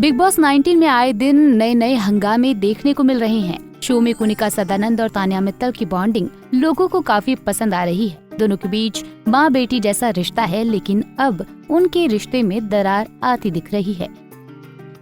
Big boss 19 में आए दिन नए नए हंगामे देखने को मिल रहे हैं। शो में कुनिका सदानंद और तान्या मित्तल की बॉन्डिंग लोगों को काफी पसंद आ रही है। दोनों के बीच माँ बेटी जैसा रिश्ता है, लेकिन अब उनके रिश्ते में दरार आती दिख रही है।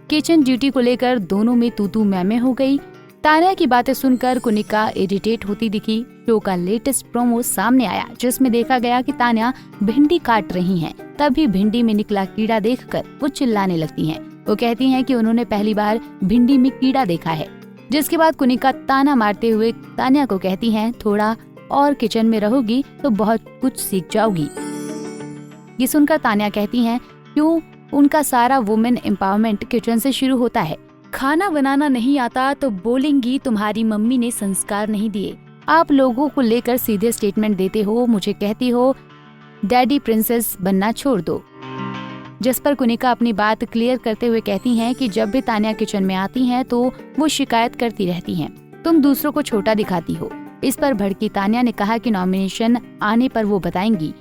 किचन ड्यूटी को लेकर दोनों में तू मैं हो गई। तान्या की बातें सुनकर कुनिका इरिटेट होती दिखी। शो का लेटेस्ट प्रोमो सामने आया, जिसमें देखा गया कि तान्या भिंडी काट रही हैं। तभी भिंडी में निकला कीड़ा देखकर वो चिल्लाने लगती हैं। वो कहती हैं कि उन्होंने पहली बार भिंडी में कीड़ा देखा है, जिसके बाद कुनिका ताना मारते हुए तान्या को कहती हैं, थोड़ा और किचन में रहोगी तो बहुत कुछ सीख जाओगी। ये सुनकर तान्या कहती हैं, क्यों उनका सारा वुमेन एम्पावरमेंट किचन से शुरू होता है। खाना बनाना नहीं आता तो बोलेंगी तुम्हारी मम्मी ने संस्कार नहीं दिए। आप लोगों को लेकर सीधे स्टेटमेंट देते हो, मुझे कहती हो डैडी प्रिंसेस बनना छोड़ दो। जिस पर कुनिका अपनी बात क्लियर करते हुए कहती हैं कि जब भी तान्या किचन में आती हैं तो वो शिकायत करती रहती हैं, तुम दूसरों को छोटा दिखाती हो। इस पर भड़की तान्या ने कहा कि नॉमिनेशन आने पर वो बताएंगी।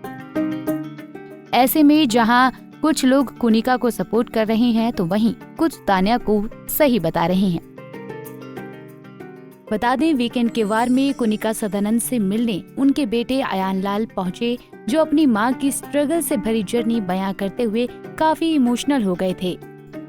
ऐसे में जहां कुछ लोग कुनिका को सपोर्ट कर रहे हैं तो वहीं कुछ तान्या को सही बता रहे हैं। बता दें, वीकेंड के वार में कुनिका सदानंद से मिलने उनके बेटे अयान लाल पहुंचे, जो अपनी मां की स्ट्रगल से भरी जर्नी बयां करते हुए काफी इमोशनल हो गए थे।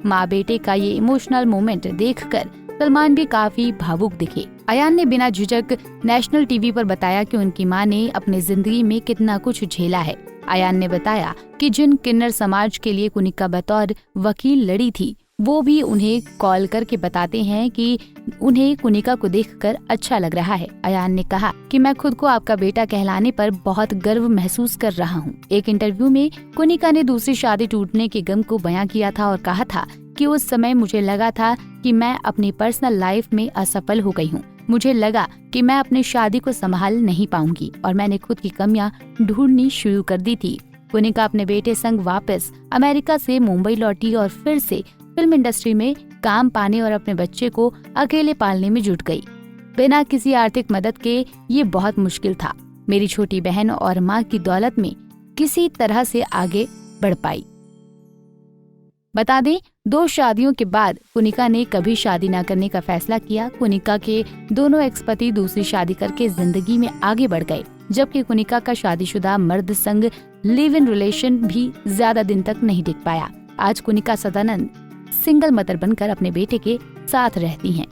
मां बेटे का ये इमोशनल मोमेंट देखकर सलमान भी काफी भावुक दिखे। अयान ने बिना झिझक नेशनल टीवी पर बताया कि उनकी मां ने अपनी जिंदगी में कितना कुछ झेला है। अयान ने बताया कि जिन किन्नर समाज के लिए कुनिका बतौर वकील लड़ी थी, वो भी उन्हें कॉल करके बताते हैं कि उन्हें कुनिका को देखकर अच्छा लग रहा है। अयान ने कहा कि मैं खुद को आपका बेटा कहलाने पर बहुत गर्व महसूस कर रहा हूँ। एक इंटरव्यू में कुनिका ने दूसरी शादी टूटने के गम को बयां किया था और कहा था कि उस समय मुझे लगा था कि मैं अपनी पर्सनल लाइफ में असफल हो गई हूँ। मुझे लगा कि मैं अपनी शादी को संभाल नहीं पाऊंगी और मैंने खुद की कमियां ढूंढनी शुरू कर दी थी। कुनिका अपने बेटे संग वापस अमेरिका से मुंबई लौटी और फिर से फिल्म इंडस्ट्री में काम पाने और अपने बच्चे को अकेले पालने में जुट गई। बिना किसी आर्थिक मदद के ये बहुत मुश्किल था। मेरी छोटी बहन और माँ की दौलत में किसी तरह से आगे बढ़ पाई। बता दें, 2 शादियों के बाद कुनिका ने कभी शादी न करने का फैसला किया। कुनिका के दोनों एक्स पति दूसरी शादी करके जिंदगी में आगे बढ़ गए, जबकि कुनिका का शादीशुदा मर्द संग लिव इन रिलेशन भी ज्यादा दिन तक नहीं टिक पाया। आज कुनिका सदानंद सिंगल मदर बनकर अपने बेटे के साथ रहती हैं।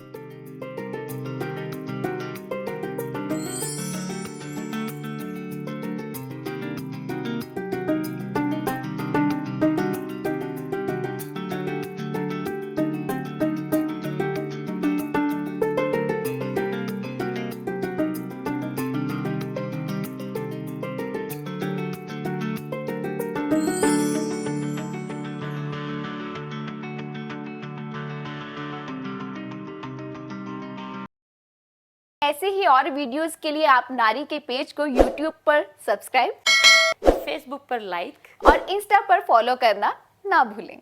ऐसे ही और वीडियोस के लिए आप नारी के पेज को YouTube पर सब्सक्राइब, Facebook पर लाइक और Insta पर फॉलो करना ना भूलें।